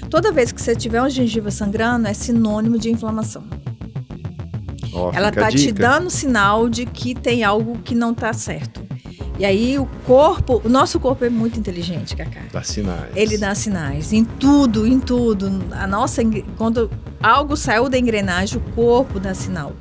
Toda vez que você tiver uma gengiva sangrando, é sinônimo de inflamação. Ela está te dando sinal de que tem algo que não está certo. E aí o nosso corpo é muito inteligente, Cacá. Dá sinais. Ele dá sinais. Em tudo. Quando algo saiu da engrenagem, o corpo dá sinal.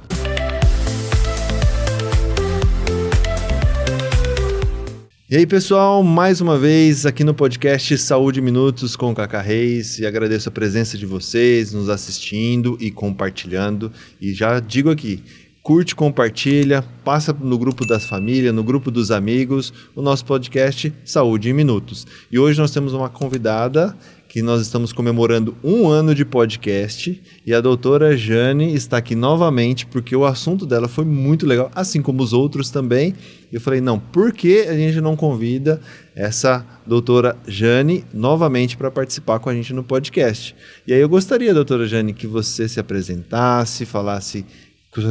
E aí, pessoal, mais uma vez aqui no podcast Saúde em Minutos com Cacá Reis, e agradeço a presença de vocês nos assistindo e compartilhando. E já digo aqui, curte, compartilha, passa no grupo das famílias, no grupo dos amigos, o nosso podcast Saúde em Minutos. E hoje nós temos uma convidada que nós estamos comemorando 1 ano de podcast, e a doutora Jane está aqui novamente porque o assunto dela foi muito legal, assim como os outros também. Eu falei, não, por que a gente não convida essa doutora Jane novamente para participar com a gente no podcast? E aí eu gostaria, doutora Jane, que você se apresentasse, falasse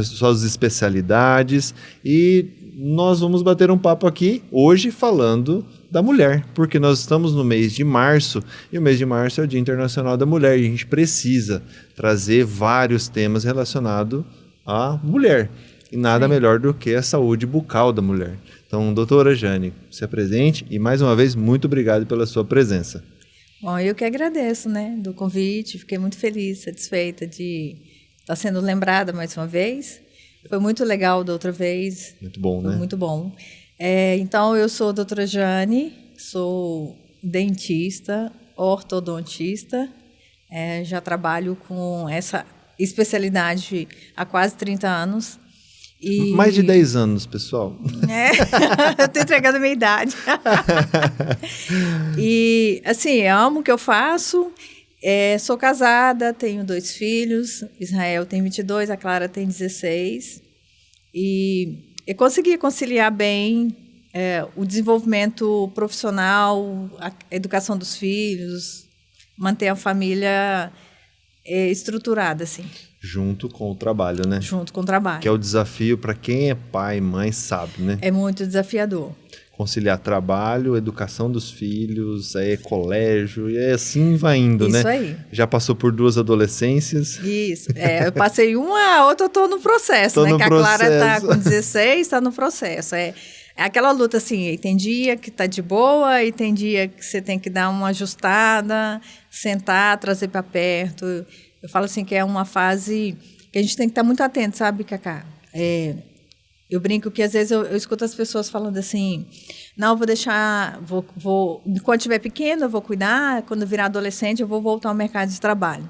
suas especialidades, e nós vamos bater um papo aqui hoje falando da mulher, porque nós estamos no mês de março, e o mês de março é o Dia Internacional da Mulher, e a gente precisa trazer vários temas relacionados à mulher, e nada melhor do que a saúde bucal da mulher. Então, doutora Jane, se apresente, e mais uma vez, muito obrigado pela sua presença. Bom, eu que agradeço, do convite, fiquei muito feliz, satisfeita de estar sendo lembrada mais uma vez. Foi muito legal da outra vez. Muito bom, Foi muito bom. Então, eu sou a doutora Jane, sou dentista, ortodontista, já trabalho com essa especialidade há quase 30 anos. E... Mais de 10 anos, pessoal. Eu estou entregando a minha idade. E, assim, eu amo o que eu faço. Sou casada, tenho 2 filhos. Israel tem 22, a Clara tem 16. E eu consegui conciliar bem o desenvolvimento profissional, a educação dos filhos, manter a família estruturada, assim. Junto com o trabalho, né? Junto com o trabalho. Que é o desafio para quem é pai, mãe, sabe, né? É muito desafiador. Conciliar trabalho, educação dos filhos, colégio, e assim vai indo, né? Isso aí. Já passou por 2 adolescências? Isso. Eu passei uma, a outra eu tô no processo, né? Que a Clara tá com 16, tá no processo. É aquela luta, assim, tem dia que tá de boa e tem dia que você tem que dar uma ajustada, sentar, trazer para perto. Eu falo assim que é uma fase que a gente tem que estar muito atento, sabe, Cacá? Eu brinco que às vezes eu escuto as pessoas falando assim, não, eu vou deixar, quando estiver pequeno eu vou cuidar, quando virar adolescente eu vou voltar ao mercado de trabalho.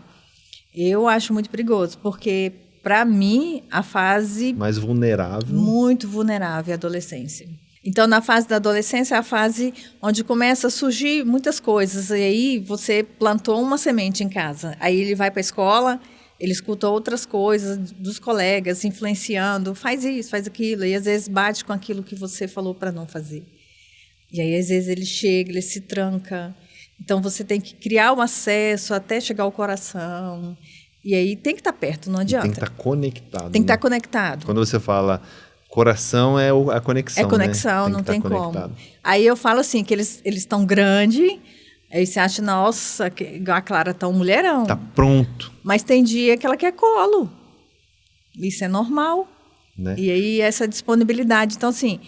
Eu acho muito perigoso, porque para mim a fase... Mais vulnerável. Muito vulnerável é a adolescência. Então, na fase da adolescência é a fase onde começa a surgir muitas coisas. E aí você plantou uma semente em casa, aí ele vai para a escola... Ele escuta outras coisas dos colegas, influenciando, faz isso, faz aquilo, e às vezes bate com aquilo que você falou para não fazer. E aí, às vezes, ele chega, ele se tranca. Então, você tem que criar um acesso até chegar ao coração. E aí, tem que estar perto, não adianta. Tem que estar conectado. Tem que estar conectado. Quando você fala coração, é a conexão, É conexão, né? não tem como. Aí, eu falo assim, que eles estão grandes... Aí você acha, nossa, a Clara tá um mulherão. Tá pronto. Mas tem dia que ela quer colo. Isso é normal. Né? E aí essa disponibilidade. Então, assim,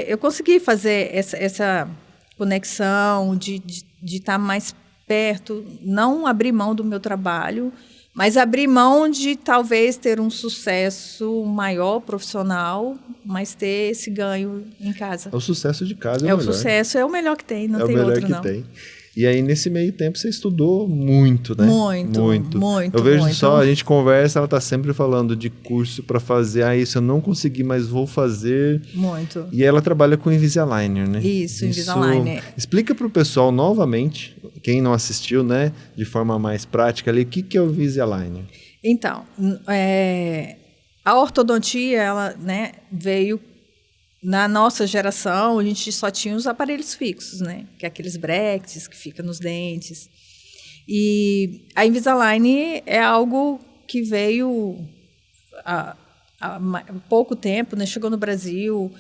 eu consegui fazer essa conexão de estar mais perto, não abrir mão do meu trabalho, mas abrir mão de talvez ter um sucesso maior profissional, mas ter esse ganho em casa. O sucesso de casa é o melhor. O sucesso é o melhor que tem, não tem outro, não. Tem. E aí, nesse meio tempo, você estudou muito, né? Muito. Eu vejo muito. só, a gente conversa, ela tá sempre falando de curso para fazer. Isso eu não consegui, mas vou fazer. Muito. E ela trabalha com Invisaligner, né? Isso, Invisaligner. Explica para o pessoal, novamente, quem não assistiu, né? De forma mais prática ali, o que é o Invisaligner? Então, a ortodontia, ela, veio... Na nossa geração, a gente só tinha os aparelhos fixos, que é aqueles brackets que ficam nos dentes. E a Invisalign é algo que veio há pouco tempo, chegou no Brasil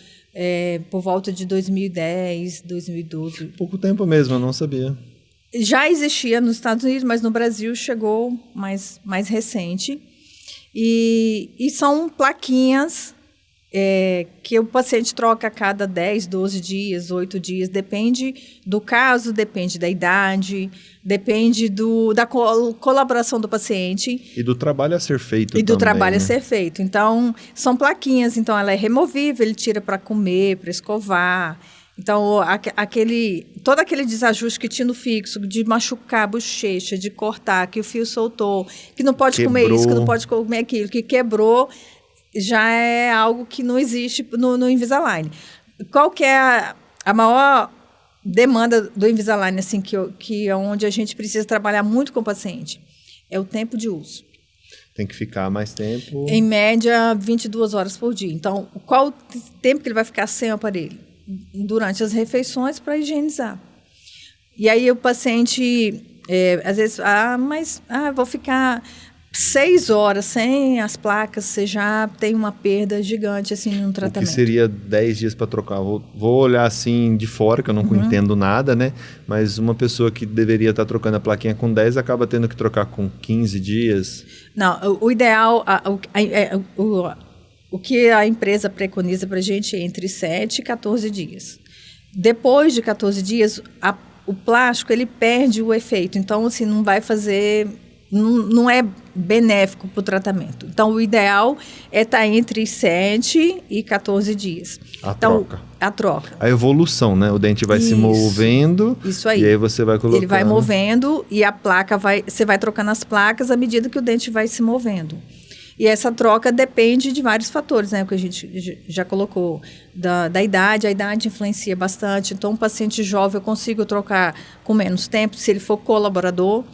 por volta de 2010, 2012. Pouco tempo mesmo, eu não sabia. Já existia nos Estados Unidos, mas no Brasil chegou mais recente. E são plaquinhas que o paciente troca a cada 10, 12 dias, 8 dias. Depende do caso, depende da idade, depende da colaboração do paciente. E do trabalho a ser feito E do também, trabalho né? a ser feito. Então, são plaquinhas. Então, ela é removível, ele tira para comer, para escovar. Então, todo aquele desajuste que tinha no fixo, de machucar a bochecha, de cortar, que o fio soltou, que não pode comer isso, que não pode comer aquilo, que quebrou, já é algo que não existe no Invisalign. Qual que é a maior demanda do Invisalign, assim, que é onde a gente precisa trabalhar muito com o paciente? É o tempo de uso. Tem que ficar mais tempo. Em média, 22 horas por dia. Então, qual o tempo que ele vai ficar sem o aparelho? Durante as refeições, para higienizar. E aí o paciente, às vezes, vou ficar 6 horas sem as placas, você já tem uma perda gigante assim no tratamento. O que seria 10 dias para trocar? Vou olhar assim de fora, que eu não entendo nada, né? Mas uma pessoa que deveria estar trocando a plaquinha com 10 acaba tendo que trocar com 15 dias. Não, o ideal, o que a empresa preconiza para a gente é entre 7 e 14 dias. Depois de 14 dias, o plástico ele perde o efeito. Então, assim, não vai fazer... Não é benéfico para o tratamento. Então, o ideal é estar entre 7 e 14 dias. A troca. A evolução, né? O dente vai se movendo. Isso aí. E aí você vai colocando... Ele vai movendo e você vai trocando as placas à medida que o dente vai se movendo. E essa troca depende de vários fatores, né? O que a gente já colocou. Da idade, a idade influencia bastante. Então, um paciente jovem eu consigo trocar com menos tempo, se ele for colaborador.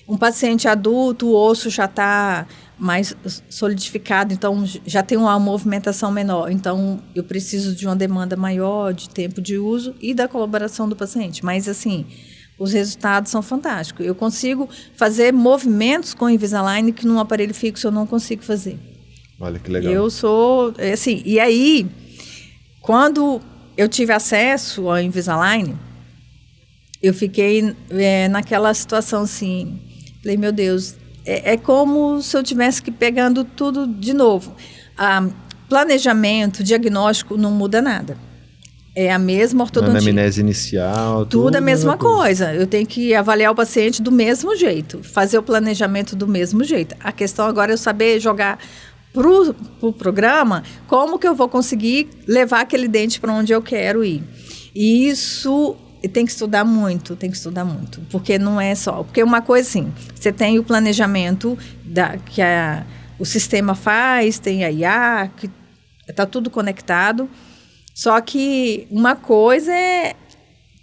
Um paciente adulto, o osso já está mais solidificado, então já tem uma movimentação menor. Então, eu preciso de uma demanda maior de tempo de uso e da colaboração do paciente. Mas, assim, os resultados são fantásticos. Eu consigo fazer movimentos com o Invisalign que num aparelho fixo eu não consigo fazer. Olha que legal. Eu sou... assim, e aí, quando eu tive acesso ao Invisalign, eu fiquei naquela situação assim... Falei, meu Deus, é como se eu tivesse que pegando tudo de novo. Planejamento, diagnóstico, não muda nada. É a mesma ortodontia. Anamnese inicial, tudo a mesma coisa. Eu tenho que avaliar o paciente do mesmo jeito, fazer o planejamento do mesmo jeito. A questão agora é saber jogar para o programa como que eu vou conseguir levar aquele dente para onde eu quero ir. E isso... tem que estudar muito, porque não é só... Porque uma coisa assim, você tem o planejamento que o sistema faz, tem a IA, que está tudo conectado, só que uma coisa é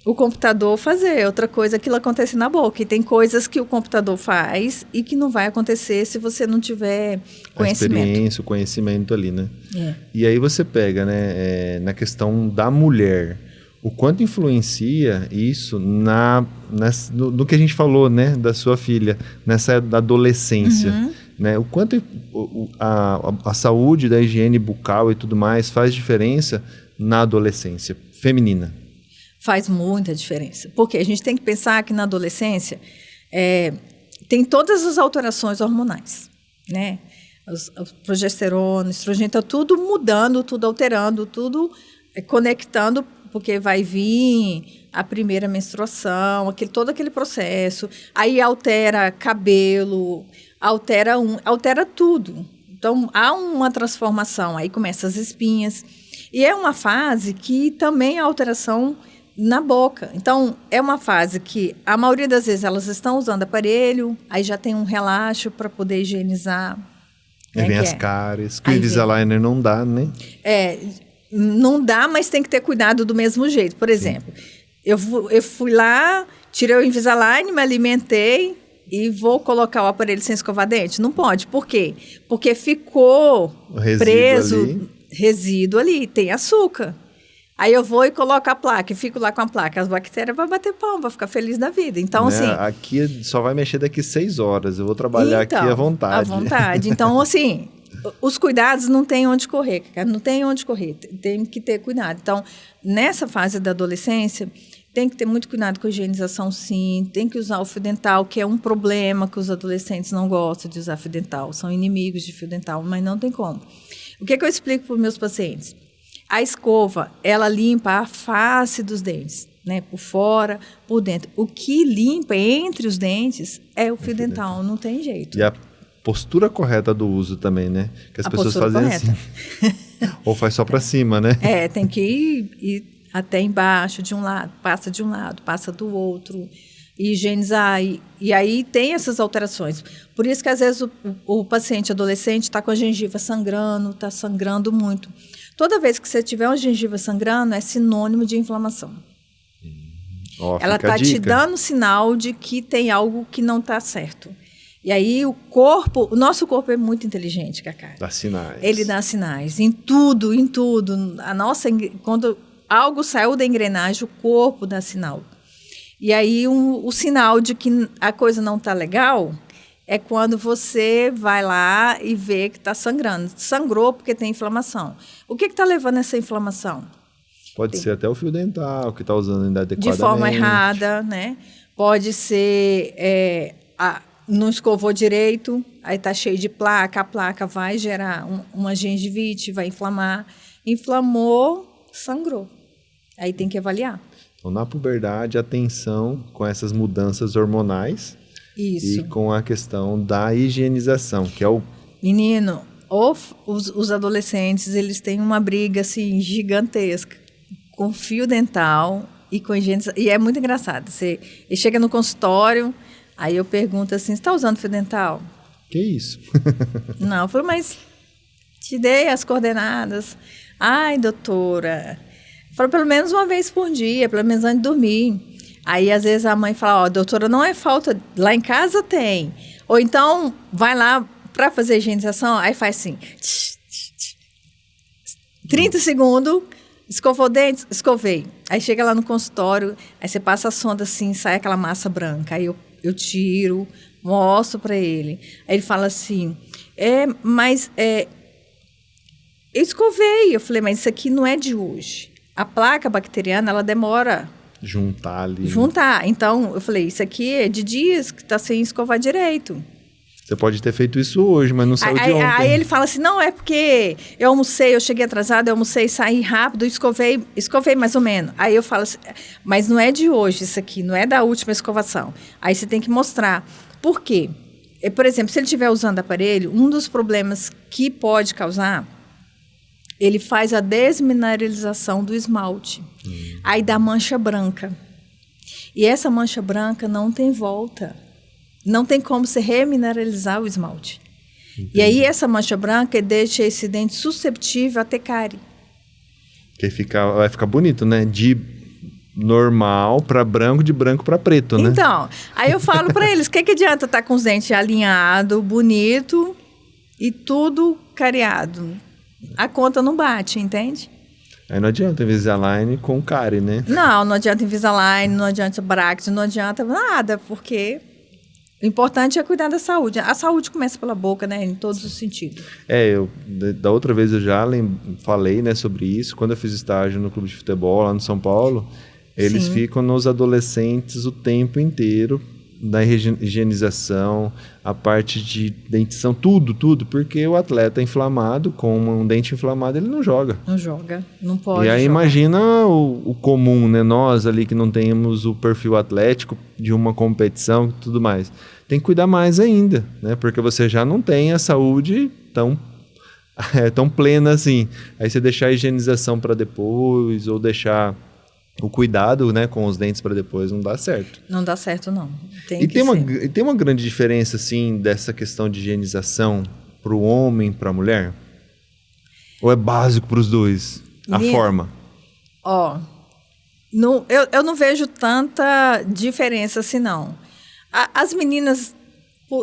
o computador fazer, outra coisa é aquilo acontece na boca, e tem coisas que o computador faz e que não vai acontecer se você não tiver conhecimento. A experiência, o conhecimento ali, né? E aí você pega, né, na questão da mulher... O quanto influencia isso no que a gente falou, né, da sua filha, nessa adolescência, né? O quanto a saúde da higiene bucal e tudo mais faz diferença na adolescência feminina? Faz muita diferença, porque a gente tem que pensar que na adolescência tem todas as alterações hormonais, né? A progesterona, estrogênio, está tudo mudando, tudo alterando, tudo conectando, porque vai vir a primeira menstruação, todo aquele processo, aí altera cabelo, altera tudo. Então, há uma transformação, aí começam as espinhas. E é uma fase que também há alteração na boca. Então, é uma fase que, a maioria das vezes, elas estão usando aparelho, aí já tem um relaxo para poder higienizar. Aí vem as cáries, que o Invisalign não dá, né? Não dá, mas tem que ter cuidado do mesmo jeito. Por exemplo, eu fui lá, tirei o Invisalign, me alimentei e vou colocar o aparelho sem escovar dente? Não pode. Por quê? Porque ficou preso resíduo ali, tem açúcar. Aí eu vou e coloco a placa, e fico lá com a placa. As bactérias vão bater palma, vão ficar feliz da vida. Então, assim... Aqui só vai mexer daqui 6 horas. Eu vou trabalhar aqui à vontade. À vontade. Então, assim... Os cuidados não tem onde correr, cara. Não tem onde correr, tem que ter cuidado. Então, nessa fase da adolescência, Tem que ter muito cuidado com a higienização, sim. Tem que usar o fio dental, que é um problema que os adolescentes não gostam de usar fio dental. São inimigos de fio dental, mas não tem como. O que eu explico para os meus pacientes? A escova, ela limpa a face dos dentes, né? Por fora, por dentro. O que limpa entre os dentes é o fio dental, não tem jeito. E a postura correta do uso também, né? Que as pessoas fazem correta. Assim. Ou faz só para cima, né? Tem que ir até embaixo, de um lado, passa do outro, e higienizar. E aí tem essas alterações. Por isso que, às vezes, o paciente adolescente está com a gengiva sangrando, está sangrando muito. Toda vez que você tiver uma gengiva sangrando, é sinônimo de inflamação. Ela está te dando sinal de que tem algo que não está certo. E aí o nosso corpo é muito inteligente, Cacá. Dá sinais. Ele dá sinais, em tudo. Quando algo saiu da engrenagem, o corpo dá sinal. E aí o sinal de que a coisa não está legal é quando você vai lá e vê que está sangrando. Sangrou porque tem inflamação. O que está levando essa inflamação? Pode ser até o fio dental que está usando inadequadamente. De forma errada, né? Pode ser não escovou direito, aí está cheio de placa, a placa vai gerar uma gengivite, vai inflamar. Inflamou, sangrou. Aí tem que avaliar. Então, na puberdade, atenção com essas mudanças hormonais. Isso. E com a questão da higienização, que é o... Menino, os adolescentes, eles têm uma briga assim, gigantesca com fio dental e com higienização. E é muito engraçado. Ele chega no consultório, aí eu pergunto assim, você está usando fio dental? Que isso? Não, eu falo, mas te dei as coordenadas. Ai, doutora... Falo pelo menos uma vez por dia, pelo menos antes de dormir. Aí, às vezes, a mãe fala, doutora, não é falta, lá em casa tem. Ou então, vai lá para fazer higienização, aí faz assim, 30 segundos, escovou o dente, escovei. Aí chega lá no consultório, aí você passa a sonda assim, sai aquela massa branca. Aí eu tiro, mostro para ele. Aí ele fala assim, eu escovei. Eu falei, mas isso aqui não é de hoje. A placa bacteriana, ela demora... Juntar ali. Então, eu falei, isso aqui é de dias que está sem escovar direito. Você pode ter feito isso hoje, mas não saiu de ontem. Aí ele fala assim, não, é porque eu almocei, eu cheguei atrasado, eu almocei, saí rápido, escovei mais ou menos. Aí eu falo assim, mas não é de hoje isso aqui, não é da última escovação. Aí você tem que mostrar. Por quê? Por exemplo, se ele estiver usando aparelho, um dos problemas que pode causar... Ele faz a desmineralização do esmalte. Aí dá mancha branca. E essa mancha branca não tem volta. Não tem como você remineralizar o esmalte. Entendi. E aí essa mancha branca deixa esse dente susceptível a ter cárie. Que vai ficar bonito, né? De normal para branco, de branco para preto, né? Então, aí eu falo para eles, o que adianta estar com os dentes alinhados, bonito e tudo cariado? A conta não bate, entende? Aí não adianta Invisalign com cárie, né? Não adianta Invisalign, não adianta Bract, não adianta nada, porque o importante é cuidar da saúde. A saúde começa pela boca, né? Em todos os sentidos. Da outra vez eu já falei, né, sobre isso. Quando eu fiz estágio no clube de futebol lá no São Paulo, eles ficam nos adolescentes o tempo inteiro, da higienização, a parte de dentição, tudo, porque o atleta inflamado, com um dente inflamado, ele não joga. Não joga, não pode. E aí imagina o comum, né? Nós ali que não temos o perfil atlético de uma competição e tudo mais. Tem que cuidar mais ainda, né? Porque você já não tem a saúde tão plena assim. Aí você deixar a higienização para depois, ou deixar... O cuidado, né, com os dentes para depois não dá certo. Não dá certo, não. Tem uma grande diferença, assim, dessa questão de higienização para o homem e para a mulher? Ou é básico para os dois? A forma? Eu não vejo tanta diferença assim, não. As meninas,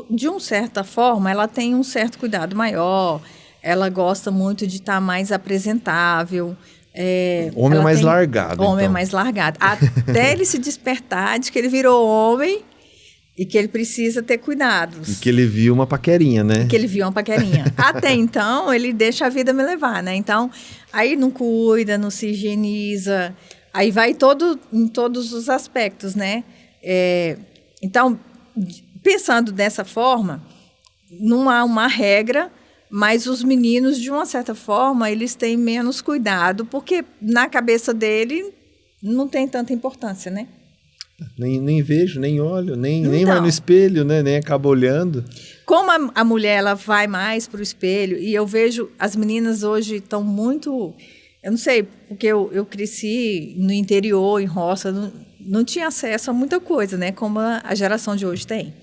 de uma certa forma, ela tem um certo cuidado maior. Ela gosta muito de estar mais apresentável. Homem é mais largado. Homem é mais largado. Até ele se despertar de que ele virou homem e que ele precisa ter cuidados. E que ele viu uma paquerinha, né? Até então, ele deixa a vida me levar, né? Então, aí não cuida, não se higieniza. Aí vai em todos os aspectos, né? Então, pensando dessa forma, não há uma regra, mas os meninos, de uma certa forma, eles têm menos cuidado, porque na cabeça dele não tem tanta importância, né? Nem vejo, nem olho, nem vai no espelho, né? Nem acaba olhando. Como a mulher ela vai mais para o espelho, e eu vejo as meninas hoje estão muito... Eu não sei, porque eu cresci no interior, em roça, não tinha acesso a muita coisa, né? Como a geração de hoje tem.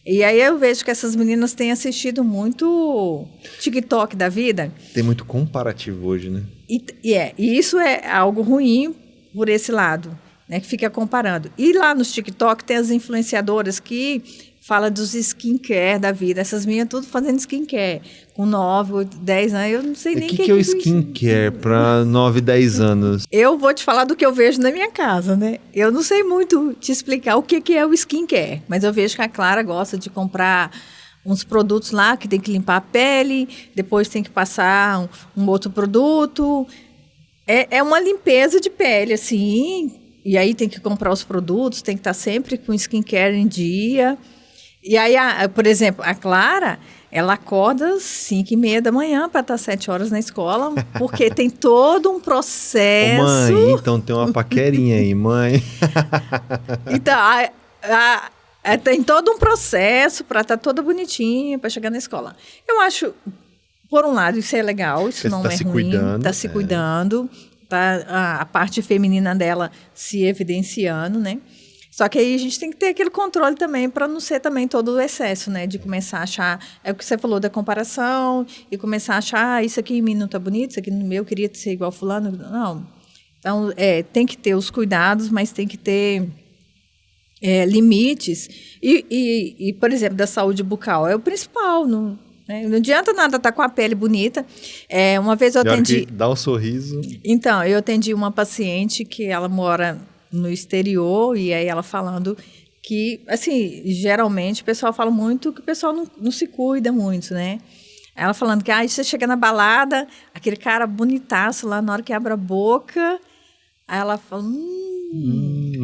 E aí eu vejo que essas meninas têm assistido muito TikTok da vida. Tem muito comparativo hoje, né? E isso é algo ruim por esse lado, né? Que fica comparando. E lá nos TikTok tem as influenciadoras que falam dos skincare da vida. Essas meninas tudo fazendo skincare. Com 9, 8, 10 anos, eu não sei nem o que é o skincare para 9, 10 anos? Eu vou te falar do que eu vejo na minha casa, né? Eu não sei muito te explicar o que é o skincare, mas eu vejo que a Clara gosta de comprar uns produtos lá que tem que limpar a pele, depois tem que passar um outro produto. É uma limpeza de pele, assim, e aí tem que comprar os produtos, tem que estar sempre com skincare em dia. E aí, por exemplo, a Clara... Ela acorda às 5h30 da manhã para estar 7 horas na escola, porque tem todo um processo... Ô, mãe, então tem uma paquerinha aí, mãe. Então, tem todo um processo para estar toda bonitinha, para chegar na escola. Eu acho, por um lado, isso é legal, isso não é ruim. Está se cuidando, tá a parte feminina dela se evidenciando, né? Só que aí a gente tem que ter aquele controle também para não ser também todo o excesso, né? De começar a achar... É o que você falou da comparação e começar a achar isso aqui em mim não está bonito, isso aqui no meu queria ser igual fulano. Não. Então, tem que ter os cuidados, mas tem que ter limites. E, por exemplo, da saúde bucal é o principal, não adianta nada estar com a pele bonita. Uma vez eu atendi... Dá um sorriso. Então, eu atendi uma paciente que ela mora... no exterior, e aí ela falando que, assim, geralmente o pessoal fala muito que o pessoal não se cuida muito, né? Ela falando que você chega na balada, aquele cara bonitaço lá, na hora que abre a boca, aí ela fala...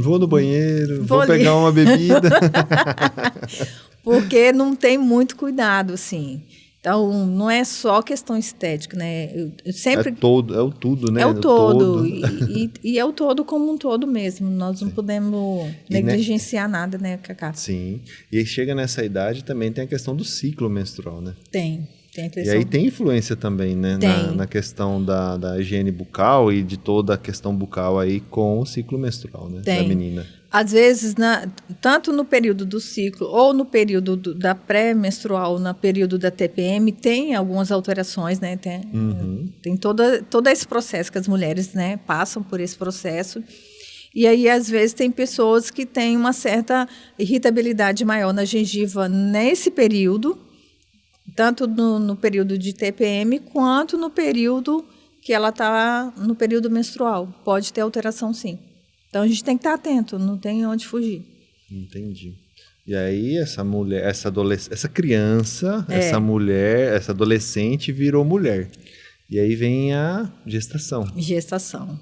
vou no banheiro, vou pegar uma bebida. Porque não tem muito cuidado, assim. Então, não é só questão estética, né? Eu sempre... É o tudo, né? É o todo. E é o todo como um todo mesmo. Nós não podemos negligenciar nada, né, Cacá? Sim. E aí chega nessa idade também tem a questão do ciclo menstrual, né? Tem a questão... E aí tem influência também, né? Na questão da higiene bucal e de toda a questão bucal aí com o ciclo menstrual, né? Da menina. Às vezes, tanto no período do ciclo ou no período da pré-menstrual, no período da TPM, tem algumas alterações, né? Tem todo esse processo que as mulheres, né, passam por esse processo. E aí, às vezes, tem pessoas que têm uma certa irritabilidade maior na gengiva nesse período, tanto no período de TPM, quanto no período que ela está no período menstrual. Pode ter alteração, sim. Então, a gente tem que estar atento, não tem onde fugir. Entendi. E aí, essa mulher, essa criança, essa mulher, essa adolescente virou mulher. E aí vem a gestação. Gestação.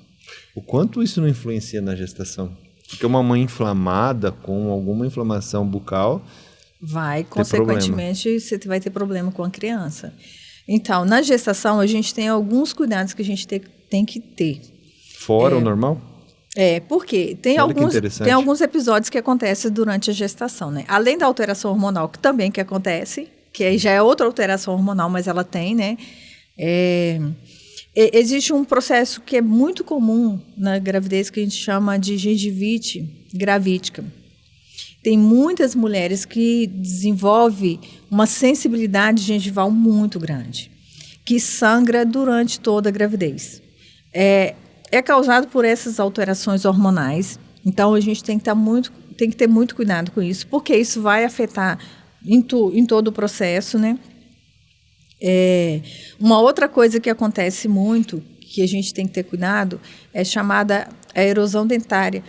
O quanto isso não influencia na gestação? Porque uma mãe inflamada, com alguma inflamação bucal... consequentemente, você vai ter problema com a criança. Então, na gestação, a gente tem alguns cuidados que a gente tem que ter. Fora o normal? Porque tem alguns episódios que acontecem durante a gestação, né? Além da alteração hormonal, que também acontece, que aí já é outra alteração hormonal, mas ela tem, né? Existe um processo que é muito comum na gravidez que a gente chama de gengivite gravídica. Tem muitas mulheres que desenvolvem uma sensibilidade gengival muito grande, que sangra durante toda a gravidez. É causado por essas alterações hormonais. Então, a gente tem que ter muito cuidado com isso, porque isso vai afetar em todo o processo, né? Uma outra coisa que acontece muito, que a gente tem que ter cuidado, é chamada a erosão dentária.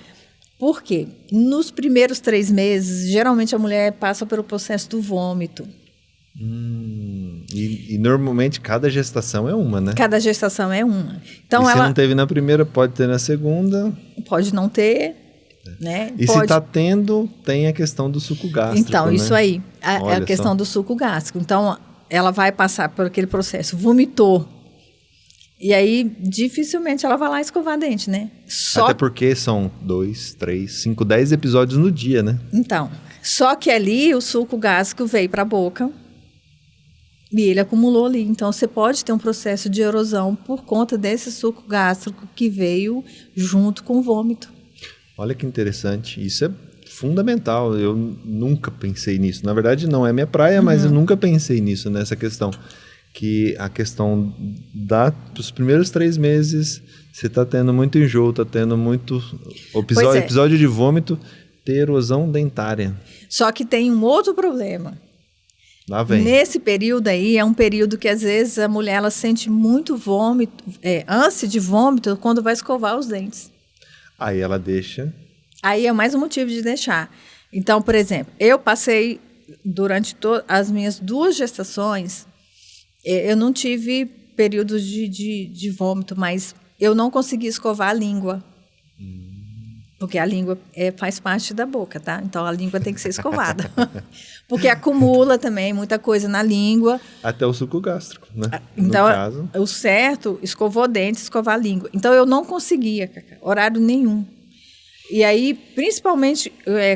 Por quê? Nos primeiros 3 meses, geralmente a mulher passa pelo processo do vômito. E normalmente cada gestação é uma, né? Cada gestação é uma. Então, e se ela não teve na primeira, pode ter na segunda. pode não ter, né? E pode... se está tendo, tem a questão do suco gástrico, Então, né? isso aí, é a questão do suco gástrico. Então, ela vai passar por aquele processo, vomitou. E aí, dificilmente ela vai lá escovar dente, né? Até porque são 2, 3, 5, 10 episódios no dia, né? Então, só que ali o suco gástrico veio para a boca e ele acumulou ali. Então, você pode ter um processo de erosão por conta desse suco gástrico que veio junto com o vômito. Olha que interessante. Isso é fundamental. Eu nunca pensei nisso. Na verdade, não é minha praia, mas eu nunca pensei nisso, nessa questão. Que a questão dos primeiros 3 meses, você está tendo muito enjoo, está tendo muito episódio de vômito, ter erosão dentária. Só que tem um outro problema. Lá vem. Nesse período aí, é um período que às vezes a mulher ela sente muito vômito, ânsia de vômito quando vai escovar os dentes. Aí ela deixa. Aí é mais um motivo de deixar. Então, por exemplo, eu passei durante as minhas 2 gestações, eu não tive períodos de vômito, mas eu não consegui escovar a língua. Porque a língua faz parte da boca, tá? Então, a língua tem que ser escovada. Porque acumula também muita coisa na língua. Até o suco gástrico, né? Então, no caso. o certo, escovou dente, escovar a língua. Então, eu não conseguia, Cacá, horário nenhum. E aí, principalmente,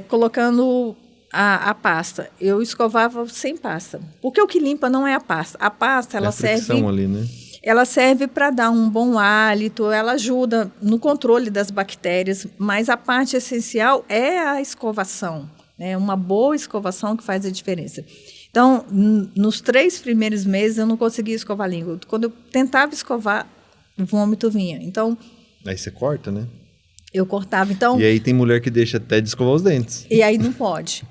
colocando a pasta, eu escovava sem pasta. Porque o que limpa não é a pasta. A pasta, ela serve... ali, né? Ela serve para dar um bom hálito, ela ajuda no controle das bactérias, mas a parte essencial é a escovação, né? Uma boa escovação que faz a diferença. Então, nos 3 primeiros meses, eu não conseguia escovar a língua. Quando eu tentava escovar, o vômito vinha. Então, aí você corta, né? Eu cortava. Então, e aí tem mulher que deixa até de escovar os dentes. E aí não pode.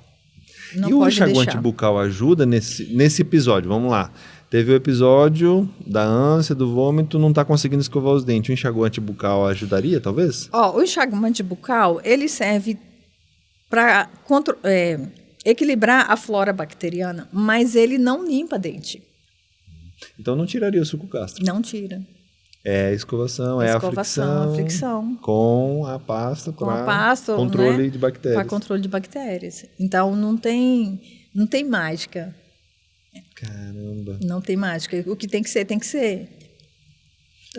Não e pode o enxaguante deixar. bucal ajuda nesse episódio? Vamos lá. Teve o episódio da ânsia, do vômito, não está conseguindo escovar os dentes. O enxaguante bucal ajudaria, talvez? O enxaguante bucal, ele serve para equilibrar a flora bacteriana, mas ele não limpa dente. Então não tiraria o suco gástrico? Não tira. É a escovação, a fricção. Com a pasta para controle, né? De bactérias. Para controle de bactérias. Então não tem mágica. Caramba. Não tem mágica. O que tem que ser, tem que ser.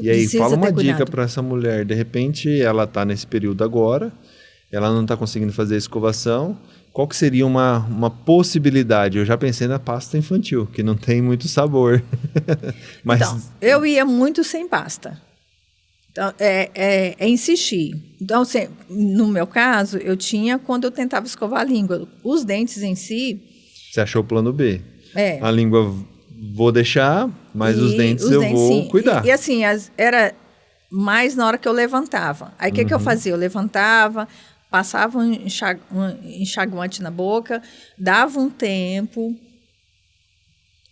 E aí, fala uma dica para essa mulher. De repente, ela está nesse período agora, ela não está conseguindo fazer a escovação. Qual que seria uma possibilidade? Eu já pensei na pasta infantil, que não tem muito sabor. Mas... Então, eu ia muito sem pasta. Então, insistir. Então, assim, no meu caso, eu tinha quando eu tentava escovar a língua. Os dentes em si... Você achou o plano B? A língua vou deixar, mas os dentes vou cuidar. E assim, era mais na hora que eu levantava. Aí o que eu fazia? Eu levantava, passava um enxaguante na boca, dava um tempo.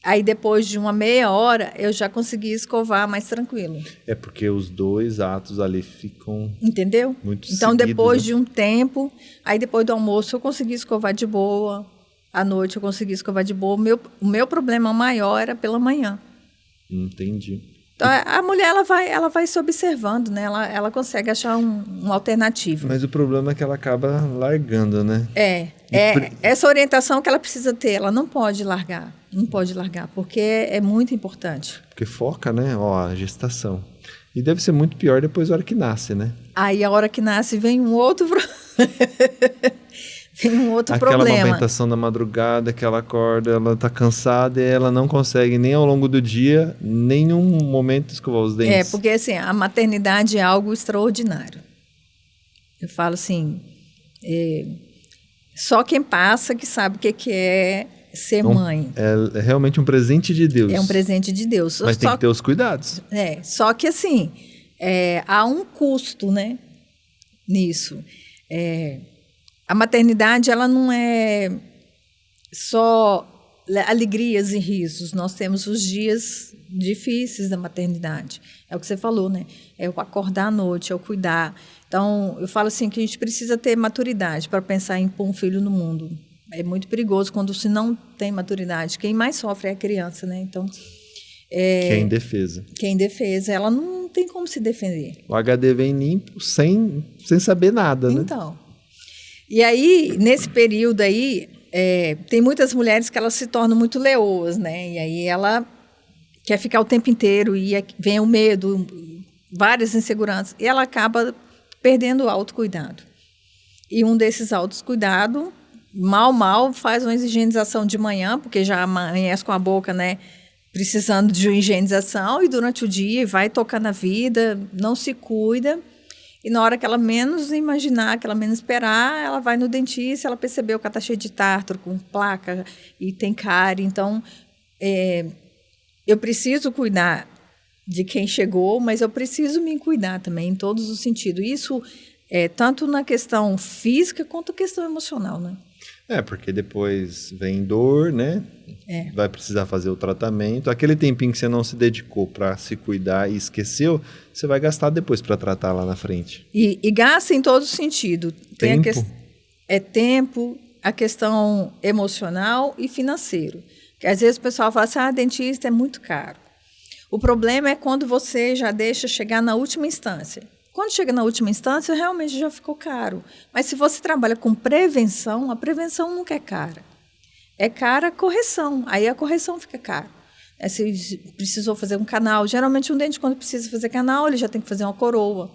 Aí depois de uma meia hora, eu já conseguia escovar mais tranquilo. É porque os 2 atos ali ficam... Entendeu? Muito então, seguidos, depois né? de um tempo, aí depois do almoço eu conseguia escovar de boa. À noite eu conseguia escovar de boa. O meu problema maior era pela manhã. Entendi. Então, a mulher ela vai se observando, né? Ela consegue achar uma alternativa. Mas o problema é que ela acaba largando, né? Essa orientação que ela precisa ter, ela não pode largar. Não pode largar, porque é muito importante. Porque foca, né? A gestação. E deve ser muito pior depois da hora que nasce, né? Aí a hora que nasce vem um outro Aquela problema. amamentação da madrugada, que ela acorda, ela tá cansada e ela não consegue nem ao longo do dia, nenhum momento escovar os dentes. Porque assim, a maternidade é algo extraordinário. Eu falo assim, só quem passa que sabe o que é ser mãe. É realmente um presente de Deus. É um presente de Deus. Mas tem que ter os cuidados. Só que assim, há um custo, né, nisso. A maternidade, ela não é só alegrias e risos. Nós temos os dias difíceis da maternidade. É o que você falou, né? É o acordar à noite, é o cuidar. Então, eu falo assim que a gente precisa ter maturidade para pensar em pôr um filho no mundo. É muito perigoso quando se não tem maturidade. Quem mais sofre é a criança, né? Então, Que é indefesa. que é indefesa, ela não tem como se defender. O HD vem limpo, sem saber nada, né? Então, e aí, nesse período aí, tem muitas mulheres que elas se tornam muito leoas, né? E aí ela quer ficar o tempo inteiro e vem o medo, várias inseguranças, e ela acaba perdendo o autocuidado. E um desses autocuidados, mal faz uma higienização de manhã, porque já amanhece com a boca, né? Precisando de uma higienização, e durante o dia vai tocando a vida, não se cuida. E na hora que ela menos imaginar, que ela menos esperar, ela vai no dentista, ela percebeu que ela está cheia de tártaro, com placa, e tem cárie. Então, eu preciso cuidar de quem chegou, mas eu preciso me cuidar também, em todos os sentidos. Isso tanto na questão física quanto na questão emocional, né? Porque depois vem dor, né? Vai precisar fazer o tratamento. Aquele tempinho que você não se dedicou para se cuidar e esqueceu, você vai gastar depois para tratar lá na frente. E gasta em todo sentido. Tem tempo, a questão emocional e financeiro. Porque às vezes o pessoal fala assim, dentista é muito caro. O problema é quando você já deixa chegar na última instância. Quando chega na última instância, realmente já ficou caro. Mas se você trabalha com prevenção, a prevenção nunca é cara. É cara a correção. Aí a correção fica cara. Se precisou fazer um canal. Geralmente um dente, quando precisa fazer canal, ele já tem que fazer uma coroa.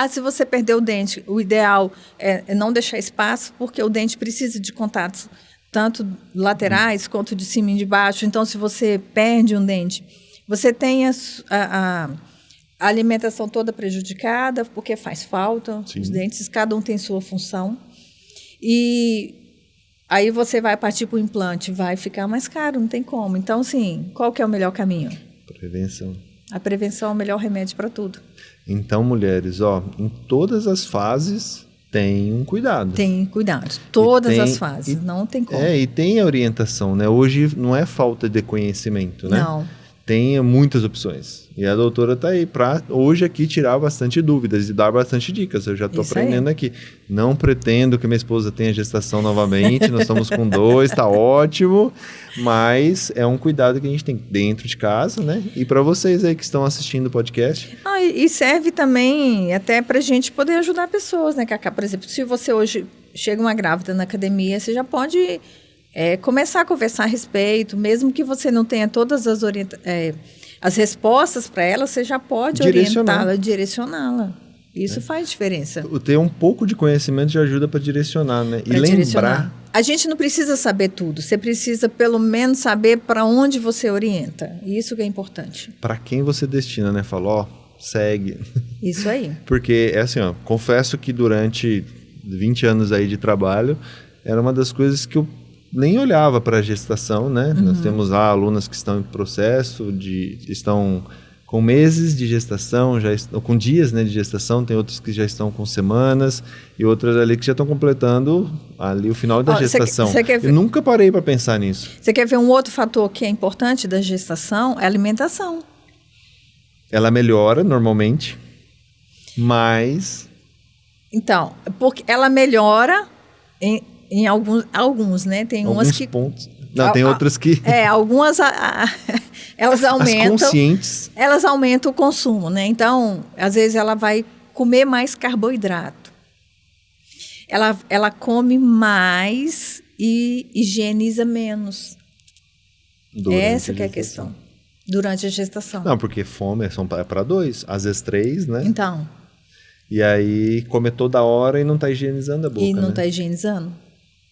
Se você perdeu o dente, o ideal é não deixar espaço, porque o dente precisa de contatos tanto laterais quanto de cima e de baixo. Então, se você perde um dente, você tem a alimentação toda prejudicada, porque faz falta. Sim. Os dentes, cada um tem sua função. E aí você vai partir para o implante, vai ficar mais caro, não tem como. Então, sim, qual que é o melhor caminho? Prevenção. A prevenção é o melhor remédio para tudo. Então, mulheres, em todas as fases tem um cuidado. Tem cuidado. Todas as fases, não tem como. E tem a orientação, né? Hoje não é falta de conhecimento, né? Não. Tem muitas opções. E a doutora está aí para hoje aqui tirar bastante dúvidas e dar bastante dicas. Eu já estou aprendendo aqui. Não pretendo que minha esposa tenha gestação novamente. Nós estamos com 2, está ótimo. Mas é um cuidado que a gente tem dentro de casa, né? E para vocês aí que estão assistindo o podcast. E serve também até para a gente poder ajudar pessoas, né, Cacá? Por exemplo, se você hoje chega uma grávida na academia, você já pode começar a conversar a respeito, mesmo que você não tenha todas as respostas para ela, você já pode orientá-la, direcioná-la. Isso faz diferença. Ter um pouco de conhecimento já ajuda para direcionar, né? E lembrar. A gente não precisa saber tudo, você precisa pelo menos saber para onde você orienta. Isso que é importante. Para quem você destina, né? Falou, segue. Isso aí. Porque confesso que durante 20 anos aí de trabalho, era uma das coisas que eu nem olhava para a gestação, né? Uhum. Nós temos lá alunas que estão em processo, estão com meses de gestação, com dias, né, de gestação, tem outros que já estão com semanas e outras ali que já estão completando ali o final da gestação. Eu nunca parei para pensar nisso. Você quer ver um outro fator que é importante da gestação? É a alimentação. Ela melhora normalmente, mas... Então, porque ela melhora em alguns, né? Tem alguns umas que... pontos. Não, tem outras que... algumas elas aumentam... As conscientes. Elas aumentam o consumo, né? Então, às vezes ela vai comer mais carboidrato. Ela come mais e higieniza menos. Essa que é a questão. Durante a gestação. Não, porque fome é para 2, às vezes 3, né? Então. E aí come toda hora e não está higienizando a boca, E não está higienizando.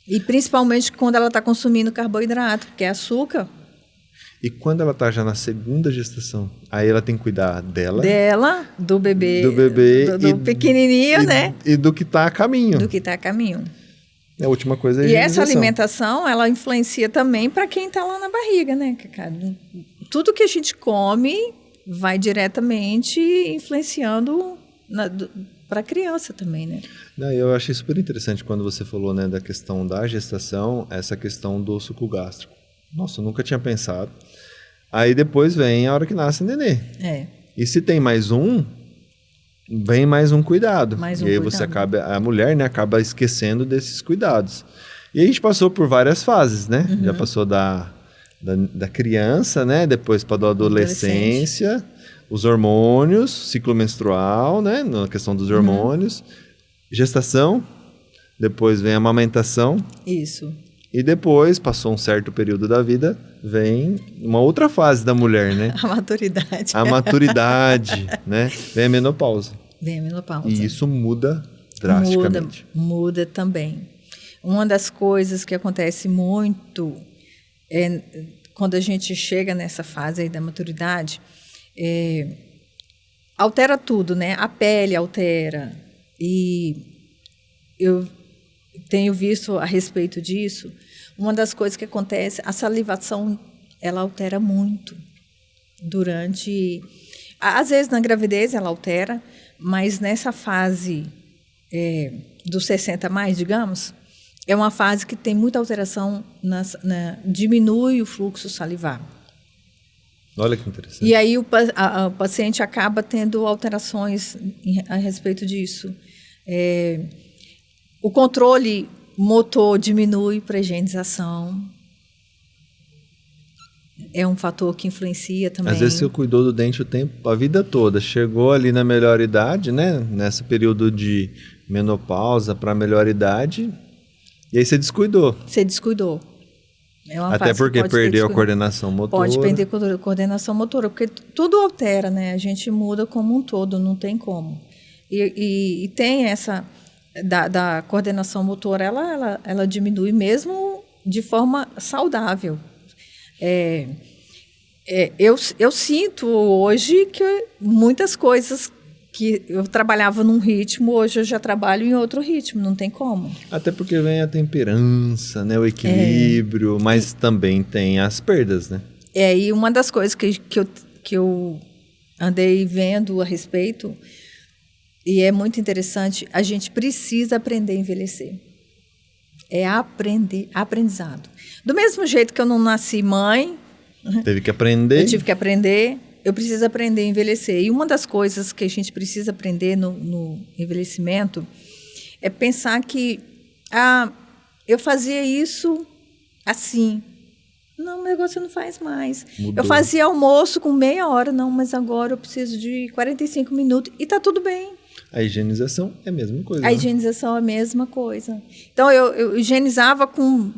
E principalmente quando ela está consumindo carboidrato, porque é açúcar. E quando ela está já na segunda gestação, aí ela tem que cuidar dela, do bebê, do pequenininho, né? E do que está a caminho. Do que está a caminho. A última coisa é a higienização. E essa alimentação, ela influencia também para quem está lá na barriga, né, Cacá? Tudo que a gente come vai diretamente influenciando para a criança também, né? Eu achei super interessante quando você falou, né, da questão da gestação, essa questão do suco gástrico. Nossa, eu nunca tinha pensado. Aí depois vem a hora que nasce o nenê. E se tem mais um, vem mais um cuidado. E aí você a mulher, né, acaba esquecendo desses cuidados. E a gente passou por várias fases, né? Já passou da criança, né? Depois para a adolescência, os hormônios, ciclo menstrual, né? Na questão dos hormônios, gestação, depois vem a amamentação. Isso. E depois, passou um certo período da vida, vem uma outra fase da mulher, né? A maturidade. A maturidade, né? Vem a menopausa. Vem a menopausa. E isso muda drasticamente. Muda também. Uma das coisas que acontece muito quando a gente chega nessa fase aí da maturidade, altera tudo, né? A pele altera. E eu tenho visto a respeito disso, uma das coisas que acontece, a salivação, ela altera muito durante... Às vezes, na gravidez, ela altera, mas nessa fase dos 60 mais, digamos, é uma fase que tem muita alteração, diminui o fluxo salivar. Olha que interessante. E aí o paciente acaba tendo alterações a respeito disso. O controle motor diminui para a higienização. É um fator que influencia também. Às vezes você cuidou do dente a vida toda. Chegou ali na melhor idade, né? Nesse período de menopausa para melhor idade. E aí você descuidou. Você descuidou. Até porque perdeu a coordenação motora. Pode perder a coordenação motora, porque tudo altera, né? A gente muda como um todo, não tem como. E tem essa... Da coordenação motora, ela diminui mesmo de forma saudável. Eu sinto hoje que muitas coisas que eu trabalhava num ritmo, hoje eu já trabalho em outro ritmo, não tem como. Até porque vem a temperança, né, o equilíbrio, mas também tem as perdas, né? E uma das coisas que eu andei vendo a respeito, e é muito interessante, a gente precisa aprender a envelhecer. É aprendizado. Do mesmo jeito que eu não nasci mãe... Teve que aprender. Eu tive que aprender, eu preciso aprender a envelhecer. E uma das coisas que a gente precisa aprender no envelhecimento é pensar que eu fazia isso assim. Não, mas agora você não faz mais. Mudou. Eu fazia almoço com meia hora, não, mas agora eu preciso de 45 minutos e está tudo bem. A higienização é a mesma coisa. A higienização é a mesma coisa. Então, eu higienizava com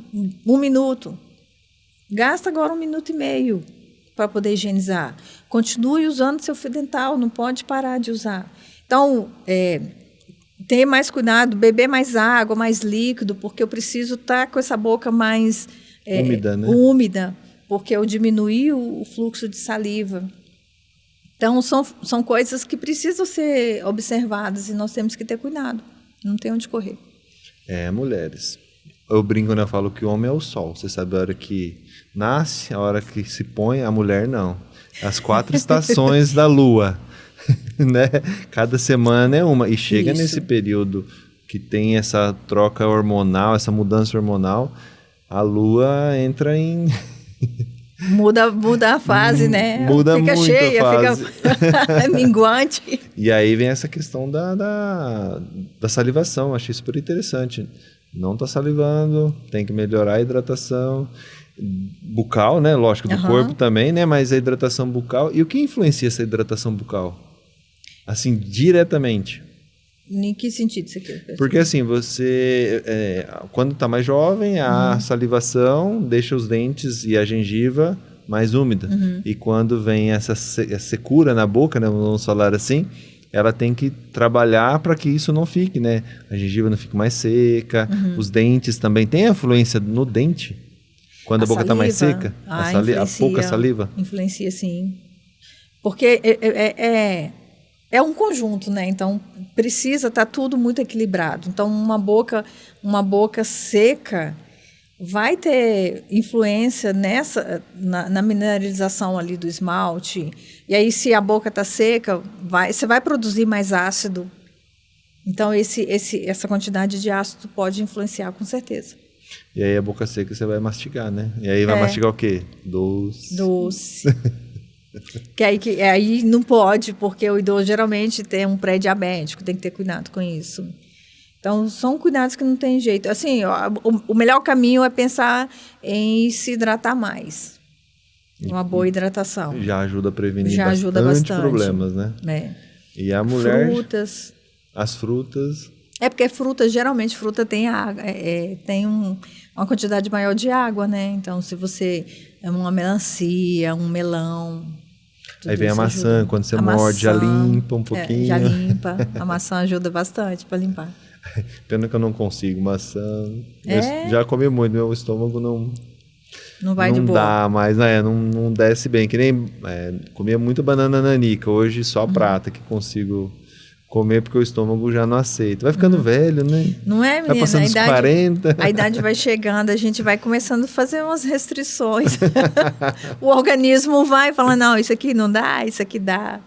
1 minuto. Gasta agora 1,5 minutos para poder higienizar. Continue usando seu fio dental, não pode parar de usar. Então, ter mais cuidado, beber mais água, mais líquido, porque eu preciso estar com essa boca mais úmida, né? Úmida, porque eu diminuí o fluxo de saliva. Então, são coisas que precisam ser observadas e nós temos que ter cuidado. Não tem onde correr. Mulheres. Eu brinco, né? Eu falo que o homem é o sol. Você sabe a hora que nasce, a hora que se põe, a mulher não. As 4 estações da lua, né? Cada semana é uma. E chega nesse período que tem essa troca hormonal, essa mudança hormonal, a lua entra em... Muda a fase, né? Muda fica muito cheia, a fase. Fica minguante. E aí vem essa questão da salivação. Achei super interessante. Não está salivando, tem que melhorar a hidratação bucal, né? Lógico, do corpo também, né? Mas a hidratação bucal. E o que influencia essa hidratação bucal? Assim, diretamente. Em que sentido você quer? Porque assim, você, quando está mais jovem, a salivação deixa os dentes e a gengiva mais úmida. E quando vem essa secura na boca, né, vamos falar assim, ela tem que trabalhar para que isso não fique, né? A gengiva não fique mais seca, os dentes também. Tem influência no dente? Quando a boca está mais seca? A pouca saliva? Influencia, sim. Porque é um conjunto, né? Então, precisa estar tudo muito equilibrado. Então, uma boca seca vai ter influência na mineralização ali do esmalte. E aí, se a boca está seca, você vai produzir mais ácido. Então, essa quantidade de ácido pode influenciar, com certeza. E aí, a boca seca, você vai mastigar, né? E aí, vai mastigar o quê? Doce. Que aí não pode, porque o idoso geralmente tem um pré-diabético, tem que ter cuidado com isso. Então, são cuidados que não tem jeito. Assim, o melhor caminho é pensar em se hidratar mais. Uma boa hidratação. Já ajuda a prevenir Já ajuda bastante problemas, né? E a mulher... Frutas. As frutas... Porque geralmente fruta tem água, tem uma quantidade maior de água, né? Então, se você é uma melancia, um melão... Aí vem a maçã, ajuda. Quando você morde, já limpa um pouquinho. Já limpa. A maçã ajuda bastante para limpar. Pena que eu não consigo maçã. Eu já comi muito, meu estômago não vai de boa. Não dá mais, né? Não desce bem. Que nem comia muito banana nanica. Hoje só a prata que consigo comer porque o estômago já não aceita. Vai ficando velho, né? Não é, menina? Vai passando os 40. A idade vai chegando, a gente vai começando a fazer umas restrições. O organismo vai falando, não, isso aqui não dá, isso aqui dá.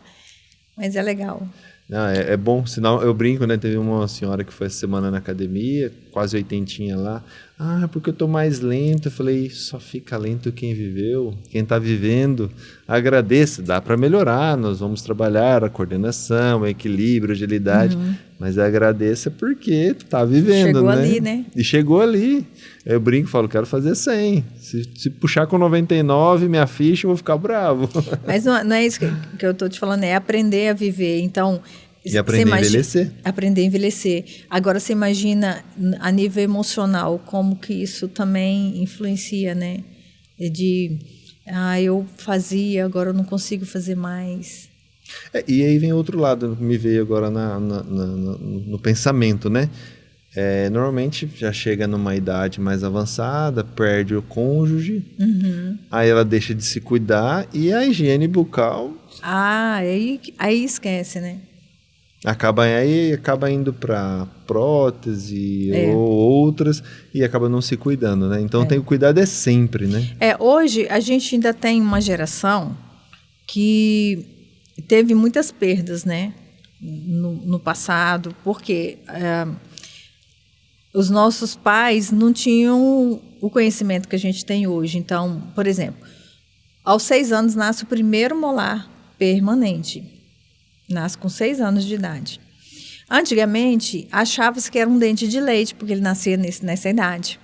Mas é legal. Não, é bom, senão eu brinco, né? Teve uma senhora que foi essa semana na academia, quase 80 lá. Porque eu tô mais lento. Eu falei, só fica lento quem viveu, quem tá vivendo. Agradeça, dá para melhorar, nós vamos trabalhar a coordenação, o equilíbrio, a agilidade, mas agradeça porque tá vivendo, chegou ali, né? E chegou ali. Eu brinco, falo, quero fazer 100. Se puxar com 99, minha ficha, eu vou ficar bravo. Mas não é isso que eu tô te falando, é aprender a viver. Então... E aprender a envelhecer. Aprender a envelhecer. Agora, você imagina, a nível emocional, como que isso também influencia, né? Eu fazia, agora eu não consigo fazer mais. E aí vem outro lado, me veio agora no pensamento, né? Normalmente já chega numa idade mais avançada, perde o cônjuge, aí ela deixa de se cuidar e a higiene bucal... aí esquece, né? Acaba indo para prótese ou outras e acaba não se cuidando, né? Então o cuidado sempre, né? Hoje a gente ainda tem uma geração que teve muitas perdas, né? No passado, porque os nossos pais não tinham o conhecimento que a gente tem hoje. Então, por exemplo, aos 6 anos nasce o primeiro molar permanente. Nasce com 6 anos de idade. Antigamente, achava-se que era um dente de leite, porque ele nascia nessa idade.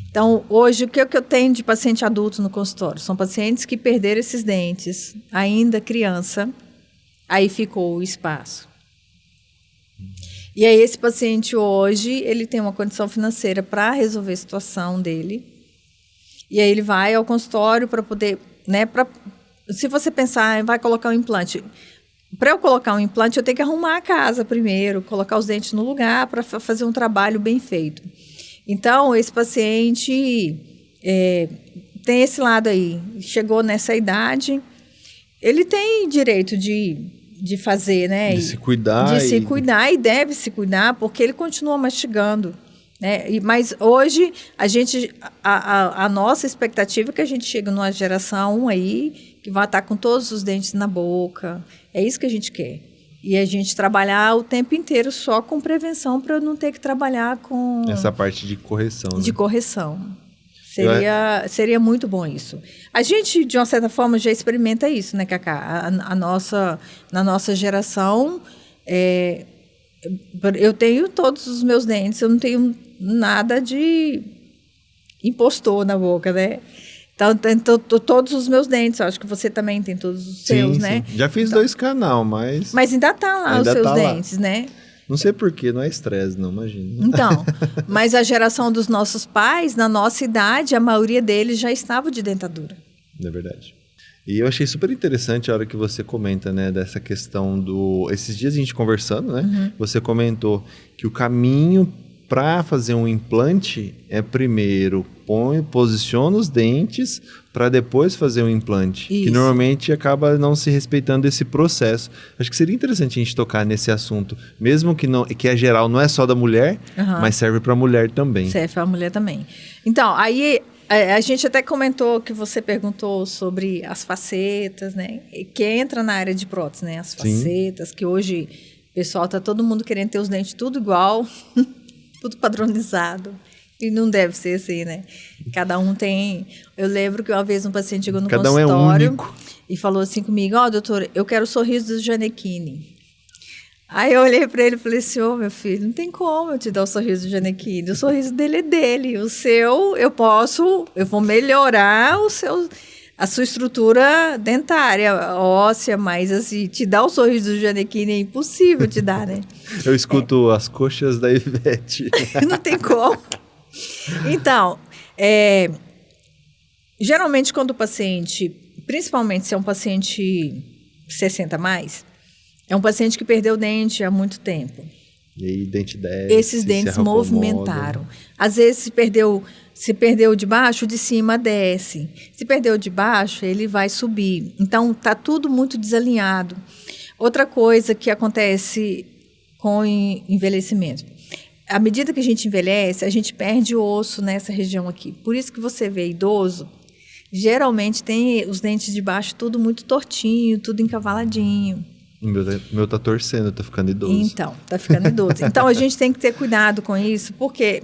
Então, hoje, o que eu tenho de paciente adulto no consultório? São pacientes que perderam esses dentes, ainda criança, aí ficou o espaço. E aí, esse paciente hoje, ele tem uma condição financeira para resolver a situação dele. E aí, ele vai ao consultório para poder... né, se você pensar, vai colocar um implante... Para eu colocar um implante, eu tenho que arrumar a casa primeiro, colocar os dentes no lugar para fazer um trabalho bem feito. Então, esse paciente tem esse lado aí. Chegou nessa idade, ele tem direito de fazer, né? De se cuidar. Se cuidar e deve se cuidar, porque ele continua mastigando. Né? Mas hoje, a nossa expectativa é que a gente chegue numa geração aí que vai estar com todos os dentes na boca. É isso que a gente quer. E a gente trabalhar o tempo inteiro só com prevenção para não ter que trabalhar com... Essa parte de correção. De correção. Seria muito bom isso. A gente, de uma certa forma, já experimenta isso, né, Cacá? Na nossa geração, eu tenho todos os meus dentes, eu não tenho nada de impostor na boca, né? Então, todos os meus dentes, eu acho que você também tem todos os seus, né? Sim. Já fiz 2 canal, mas... Mas ainda tá lá os seus dentes, né? Não sei porquê, não é estresse, não, imagina. Então, mas a geração dos nossos pais, na nossa idade, a maioria deles já estava de dentadura. É verdade. E eu achei super interessante a hora que você comenta, né, dessa questão do... Esses dias a gente conversando, né? Você comentou que o caminho para fazer um implante é primeiro posiciona os dentes para depois fazer um implante. Isso. Que normalmente acaba não se respeitando esse processo. Acho que seria interessante a gente tocar nesse assunto, mesmo que é geral, não é só da mulher, mas serve para a mulher também. Serve para a mulher também. Então, aí a gente até comentou que você perguntou sobre as facetas, né? Que entra na área de prótese, né? As facetas, que hoje, pessoal, tá todo mundo querendo ter os dentes tudo igual, tudo padronizado. E não deve ser assim, né? Cada um tem... Eu lembro que uma vez um paciente chegou no consultório é único. E falou assim comigo, doutora, eu quero o sorriso do Janequine. Aí eu olhei para ele e falei assim, ô meu filho, não tem como eu te dar o sorriso do Janequine, o sorriso dele é dele, o seu eu vou melhorar a sua estrutura dentária, óssea, mas assim, te dar o sorriso do Janequine é impossível te dar, né? Eu escuto as coxas da Ivete. Não tem como. Então, geralmente quando o paciente, principalmente se é um paciente 60 mais, é um paciente que perdeu o dente há muito tempo. E aí, dente desce, esses dentes movimentaram. Às vezes, se perdeu de baixo, de cima desce. Se perdeu de baixo, ele vai subir. Então, está tudo muito desalinhado. Outra coisa que acontece com o envelhecimento. À medida que a gente envelhece, a gente perde o osso nessa região aqui. Por isso que você vê idoso, geralmente tem os dentes de baixo tudo muito tortinho, tudo encavaladinho. O meu tá torcendo, tá ficando idoso. Então, tá ficando idoso. Então, a gente tem que ter cuidado com isso, porque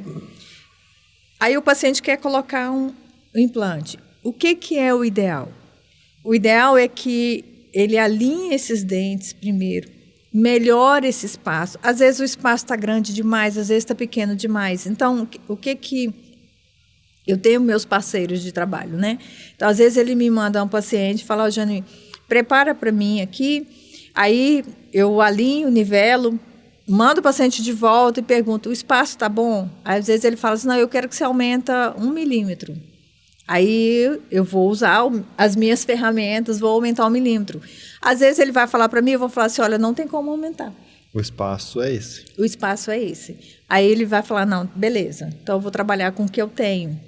aí o paciente quer colocar um implante. O que é o ideal? O ideal é que ele alinhe esses dentes primeiro, melhore esse espaço. Às vezes o espaço está grande demais, às vezes está pequeno demais. Então, o que eu tenho meus parceiros de trabalho, né? Então, às vezes ele me manda um paciente e fala, ó, Jane, prepara para mim aqui. Aí eu alinho, nivelo, mando o paciente de volta e pergunto, o espaço está bom? Aí, às vezes ele fala assim, não, eu quero que você aumenta 1 milímetro. Aí eu vou usar as minhas ferramentas, vou aumentar 1 milímetro. Às vezes ele vai falar para mim, eu vou falar assim, olha, não tem como aumentar. O espaço é esse. O espaço é esse. Aí ele vai falar, não, beleza, então eu vou trabalhar com o que eu tenho.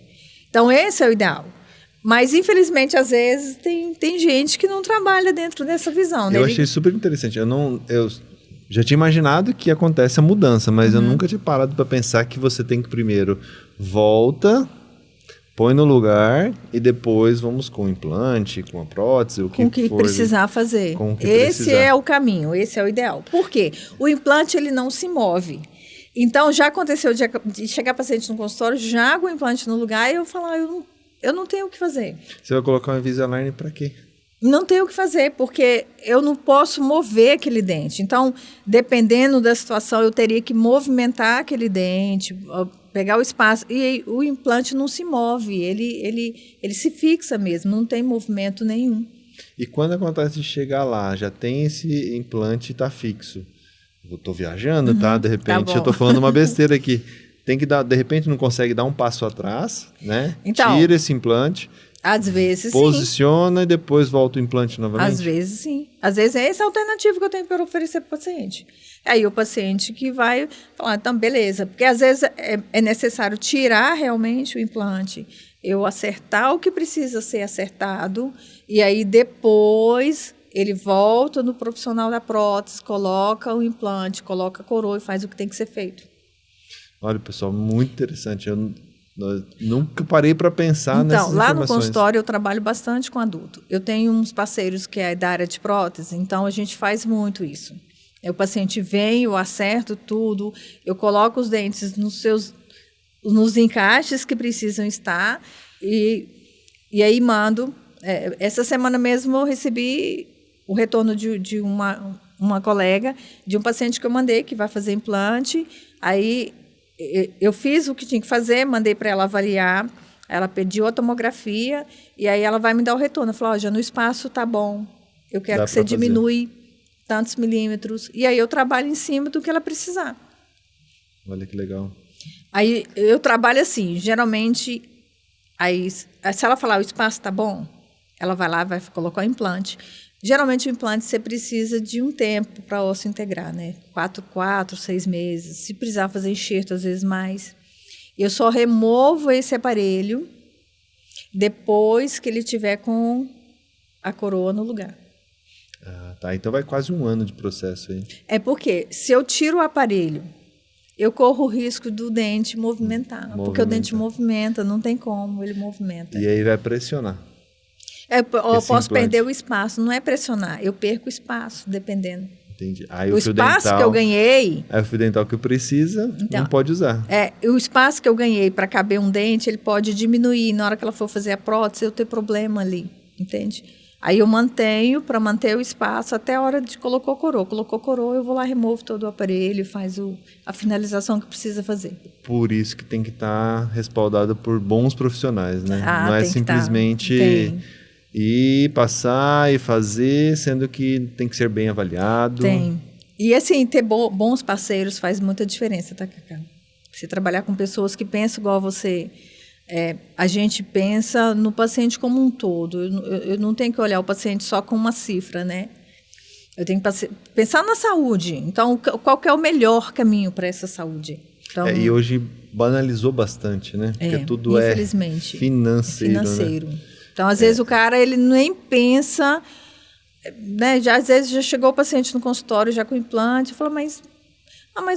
Então esse é o ideal. Mas, infelizmente, às vezes, tem gente que não trabalha dentro dessa visão. Né? Eu achei super interessante. Eu já tinha imaginado que acontece a mudança, mas eu nunca tinha parado para pensar que você tem que primeiro volta, põe no lugar e depois vamos com o implante, com a prótese, o que for. Com o que precisar fazer. Esse é o caminho, esse é o ideal. Por quê? O implante, ele não se move. Então, já aconteceu de chegar paciente no consultório, joga o implante no lugar e eu falar, eu não tenho o que fazer. Você vai colocar um Invisalign para quê? Não tenho o que fazer, porque eu não posso mover aquele dente. Então, dependendo da situação, eu teria que movimentar aquele dente, pegar o espaço. E o implante não se move, ele se fixa mesmo, não tem movimento nenhum. E quando acontece de chegar lá, já tem esse implante e está fixo? Eu estou viajando, tá? De repente, eu estou falando uma besteira aqui. Tem que dar, de repente não consegue dar um passo atrás, né? Então, tira esse implante. Às vezes posiciona e depois volta o implante novamente? Às vezes sim. Às vezes é essa a alternativa que eu tenho para oferecer para o paciente. Aí o paciente que vai falar, então beleza, porque às vezes é necessário tirar realmente o implante, eu acertar o que precisa ser acertado e aí depois ele volta no profissional da prótese, coloca o implante, coloca a coroa e faz o que tem que ser feito. Olha, pessoal, muito interessante. Eu nunca parei para pensar nessas informações. Então, lá no consultório eu trabalho bastante com adulto. Eu tenho uns parceiros que é da área de prótese, então a gente faz muito isso. O paciente vem, eu acerto tudo, eu coloco os dentes nos encaixes que precisam estar e aí mando. Essa semana mesmo eu recebi o retorno de uma colega, de um paciente que eu mandei, que vai fazer implante. Aí eu fiz o que tinha que fazer, mandei para ela avaliar, ela pediu a tomografia e aí ela vai me dar o retorno. Eu falei, já no espaço tá bom, eu quero que você diminui tantos milímetros. E aí eu trabalho em cima do que ela precisar. Olha que legal. Aí eu trabalho assim, geralmente, aí, se ela falar o espaço tá bom, ela vai lá, vai colocar o implante. Geralmente, o implante, você precisa de um tempo para o osso integrar, né? 4, 6 meses. Se precisar fazer enxerto, às vezes mais. Eu só removo esse aparelho depois que ele tiver com a coroa no lugar. Ah, tá. Então, vai quase 1 ano de processo aí. É porque, se eu tiro o aparelho, eu corro o risco do dente movimentar. Porque o dente movimenta, não tem como, ele movimenta. E aí vai pressionar. Eu posso perder o espaço, não é pressionar, eu perco o espaço, dependendo. Entendi. Aí o espaço dental, que eu ganhei... Aí o fio dental que precisa, então, não pode usar. O espaço que eu ganhei para caber um dente, ele pode diminuir. Na hora que ela for fazer a prótese, eu ter problema ali, entende? Aí eu mantenho para manter o espaço até a hora de colocou coroa. Colocou coroa, eu vou lá, removo todo o aparelho, faz a finalização que precisa fazer. Por isso que tem que estar respaldado por bons profissionais, né? Não é tem simplesmente ir, passar e fazer, sendo que tem que ser bem avaliado. Tem. E assim, ter bons parceiros faz muita diferença, tá, Cacá? Você trabalhar com pessoas que pensam igual a você. A gente pensa no paciente como um todo. Eu não tenho que olhar o paciente só com uma cifra, né? Eu tenho que pensar na saúde. Então, qual que é o melhor caminho para essa saúde? Então, e hoje banalizou bastante, né? Porque tudo infelizmente, financeiro. Né? Então, às vezes, o cara ele nem pensa... Né? Às vezes, já chegou o paciente no consultório já com implante. Fala, mas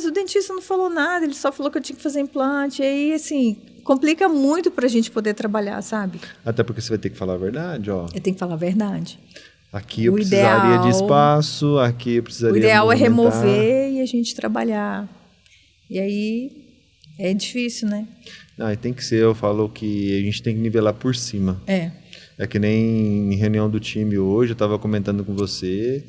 o dentista não falou nada. Ele só falou que eu tinha que fazer implante. E aí, assim... complica muito para a gente poder trabalhar, sabe? Até porque você vai ter que falar a verdade, ó. Eu tenho que falar a verdade. Aqui eu precisaria de espaço, aqui eu precisaria... O ideal é remover e a gente trabalhar. E aí é difícil, né? Não, e tem que ser, eu falo que a gente tem que nivelar por cima. É que nem em reunião do time hoje, eu estava comentando com você...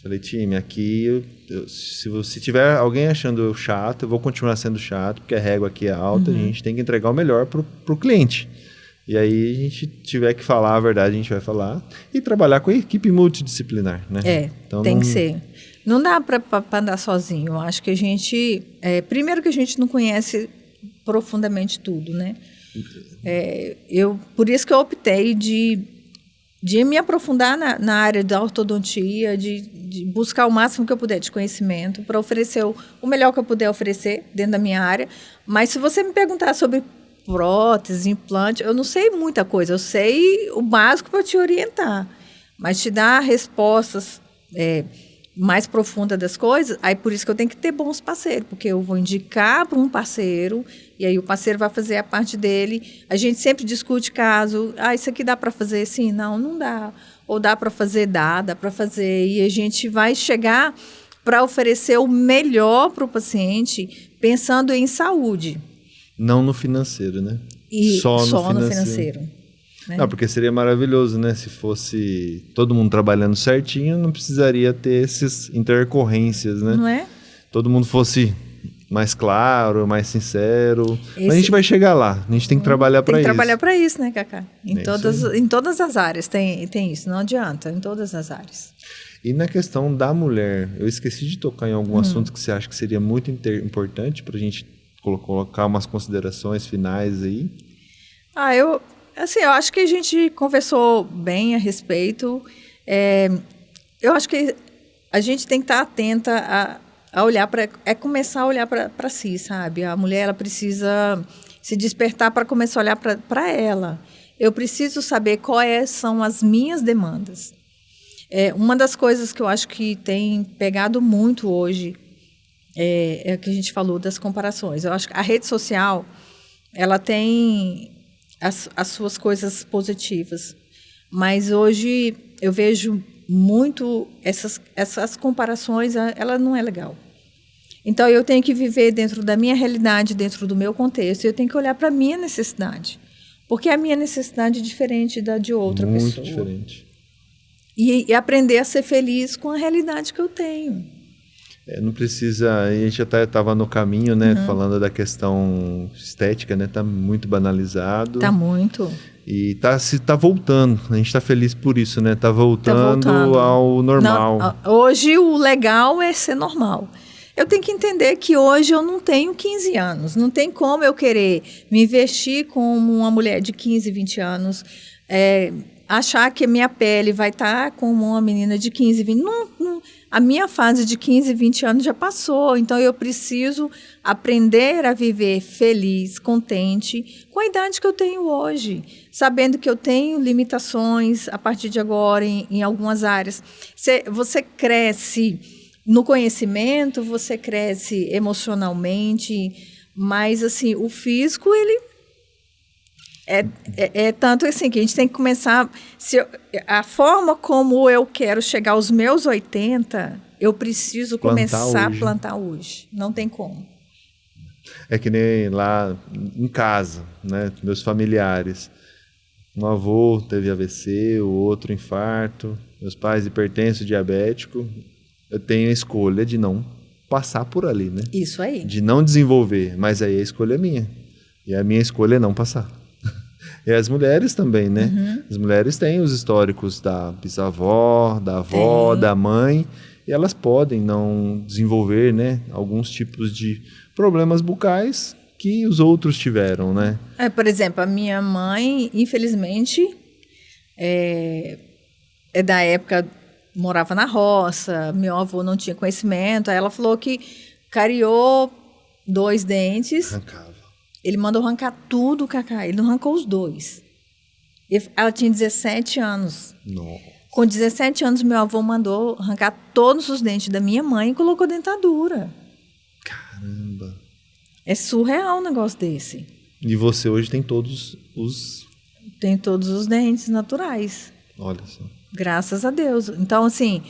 Falei, time, aqui, se tiver alguém achando eu chato, eu vou continuar sendo chato, porque a régua aqui é alta, a gente tem que entregar o melhor pro cliente. E aí, a gente tiver que falar a verdade, a gente vai falar. E trabalhar com a equipe multidisciplinar, né? Então, tem que ser. Não dá para andar sozinho. Eu acho que a gente... primeiro que a gente não conhece profundamente tudo, né? Por isso que eu optei de me aprofundar na área da ortodontia, de buscar o máximo que eu puder de conhecimento para oferecer o melhor que eu puder oferecer dentro da minha área. Mas se você me perguntar sobre prótese, implante, eu não sei muita coisa. Eu sei o básico para te orientar. Mas te dar respostas mais profundas das coisas, aí por isso que eu tenho que ter bons parceiros, porque eu vou indicar para um parceiro, e aí o parceiro vai fazer a parte dele. A gente sempre discute caso, isso aqui dá para fazer? Sim, não dá. Ou dá para fazer? Dá para fazer. E a gente vai chegar para oferecer o melhor para o paciente, pensando em saúde. Não no financeiro, né? Só no financeiro. Né? Não, porque seria maravilhoso, né? Se fosse todo mundo trabalhando certinho, não precisaria ter essas intercorrências, né? Não é? Todo mundo fosse mais claro, mais sincero. Mas a gente vai chegar lá. A gente tem que trabalhar para isso. Tem que trabalhar para isso, né, Cacá? Em todas as áreas tem isso. Não adianta, em todas as áreas. E na questão da mulher, eu esqueci de tocar em algum assunto que você acha que seria muito importante para a gente colocar umas considerações finais aí. Eu acho que a gente conversou bem a respeito. Eu acho que a gente tem que estar atenta a olhar começar a olhar para si, sabe? A mulher ela precisa se despertar para começar a olhar para ela. Eu preciso saber quais são as minhas demandas. Uma das coisas que eu acho que tem pegado muito hoje é o que a gente falou das comparações. Eu acho que a rede social ela tem as suas coisas positivas, mas hoje eu vejo muito essas comparações, ela não é legal. Então eu tenho que viver dentro da minha realidade, dentro do meu contexto, e eu tenho que olhar para a minha necessidade, porque a minha necessidade é diferente da de outra pessoa. Muito diferente. E aprender a ser feliz com a realidade que eu tenho. Não precisa, a gente até estava no caminho, né, falando da questão estética, né, tá muito banalizado. Tá muito. E tá voltando, a gente tá feliz por isso, né, tá voltando ao normal. Não, hoje o legal é ser normal. Eu tenho que entender que hoje eu não tenho 15 anos, não tem como eu querer me vestir como uma mulher de 15, 20 anos, achar que a minha pele vai estar como uma menina de 15, 20 não, a minha fase de 15, 20 anos já passou, então eu preciso aprender a viver feliz, contente, com a idade que eu tenho hoje, sabendo que eu tenho limitações a partir de agora em algumas áreas. Você cresce no conhecimento, você cresce emocionalmente, mas assim, o físico, ele é tanto assim que a gente tem que começar... a forma como eu quero chegar aos meus 80, eu preciso começar a plantar hoje. Não tem como. É que nem lá em casa, né? Meus familiares. Um avô teve AVC, o outro infarto, meus pais hipertenso, diabético. Eu tenho a escolha de não passar por ali, né? Isso aí. De não desenvolver, mas aí a escolha é minha. E a minha escolha é não passar. E as mulheres também, né? Uhum. As mulheres têm os históricos da bisavó, da avó, da mãe, e elas podem não desenvolver, né, alguns tipos de problemas bucais que os outros tiveram, né? Por exemplo, a minha mãe, infelizmente, é da época, morava na roça, meu avô não tinha conhecimento, aí ela falou que cariou 2 dentes. Arrancava. Ele mandou arrancar tudo, Cacá. Ele não arrancou os 2. Ela tinha 17 anos. Nossa. Com 17 anos, meu avô mandou arrancar todos os dentes da minha mãe e colocou dentadura. Caramba. É surreal um negócio desse. E você hoje tem todos os... Tem todos os dentes naturais. Olha só. Graças a Deus. Então, assim,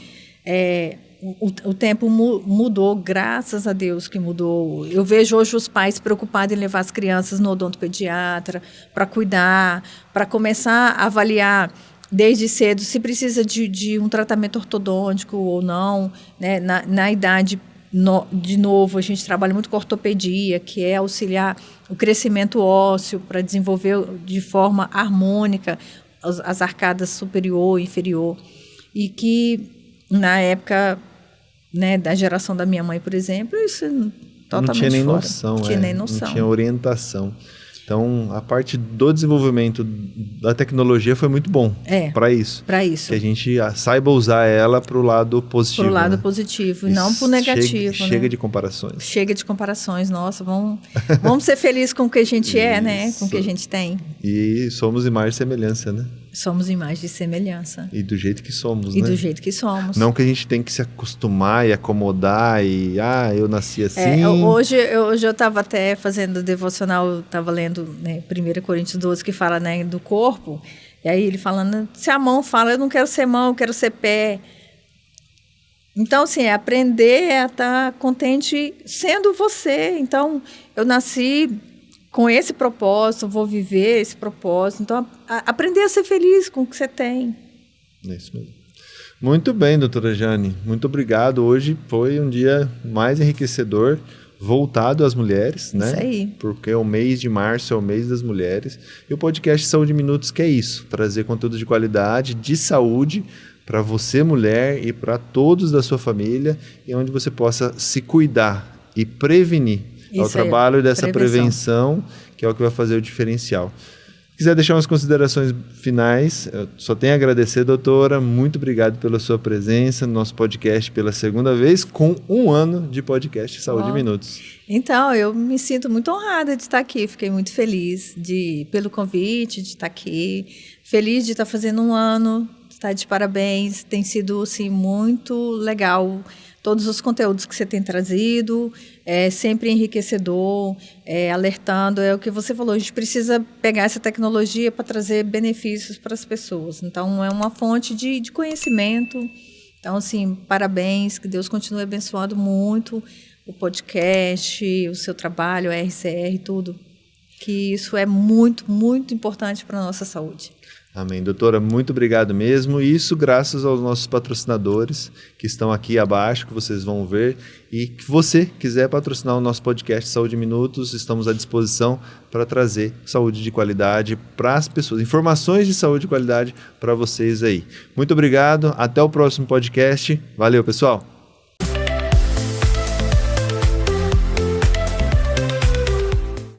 o tempo mudou, graças a Deus que mudou. Eu vejo hoje os pais preocupados em levar as crianças no odontopediatra para cuidar, para começar a avaliar desde cedo se precisa de um tratamento ortodôntico ou não, né? Na idade, de novo, a gente trabalha muito com ortopedia, que é auxiliar o crescimento ósseo para desenvolver de forma harmônica as arcadas superior e inferior. E que, na época, né, da geração da minha mãe, por exemplo, isso totalmente não tinha nem fora. noção. Não tinha nem noção. Não tinha orientação. Então, a parte do desenvolvimento da tecnologia foi muito bom para isso. Para isso. Que a gente saiba usar ela para o lado positivo. Para o lado né? positivo e não para o negativo. Chega de comparações. Chega de comparações. Nossa, vamos ser felizes com o que a gente é, né? Com o que a gente tem. E somos imagem e semelhança, né? Somos imagem e semelhança. E do jeito que somos, né? E do jeito que somos. Não que a gente tem que se acostumar e acomodar e... eu nasci assim... Hoje eu estava até fazendo devocional, estava lendo, né, 1 Coríntios 12, que fala, né, do corpo. E aí ele falando, se a mão fala, eu não quero ser mão, eu quero ser pé. Então, assim, aprender a estar contente sendo você. Então, eu nasci com esse propósito, vou viver esse propósito. Então, aprender a ser feliz com o que você tem. É isso mesmo. Muito bem, doutora Jane. Muito obrigado. Hoje foi um dia mais enriquecedor, voltado às mulheres, né? Isso aí. Porque o mês de março é o mês das mulheres. E o podcast Saúde em Minutos, que é isso, trazer conteúdo de qualidade, de saúde, para você, mulher, e para todos da sua família, e onde você possa se cuidar e prevenir. É o trabalho dessa prevenção, que é o que vai fazer o diferencial. Se quiser deixar umas considerações finais, eu só tenho a agradecer, doutora. Muito obrigado pela sua presença no nosso podcast pela segunda vez, com 1 ano de podcast Saúde em Minutos. Então, eu me sinto muito honrada de estar aqui. Fiquei muito feliz pelo convite, de estar aqui. Feliz de estar fazendo 1 ano. Está de parabéns. Tem sido, assim, muito legal todos os conteúdos que você tem trazido, sempre enriquecedor, alertando, é o que você falou, a gente precisa pegar essa tecnologia para trazer benefícios para as pessoas. Então, é uma fonte de conhecimento. Então, assim, parabéns, que Deus continue abençoando muito o podcast, o seu trabalho, a RCR, tudo. Que isso é muito, muito importante para a nossa saúde. Amém. Doutora, muito obrigado mesmo. E isso graças aos nossos patrocinadores que estão aqui abaixo, que vocês vão ver. E que você quiser patrocinar o nosso podcast Saúde em Minutos, estamos à disposição para trazer saúde de qualidade para as pessoas, informações de saúde de qualidade para vocês aí. Muito obrigado. Até o próximo podcast. Valeu, pessoal.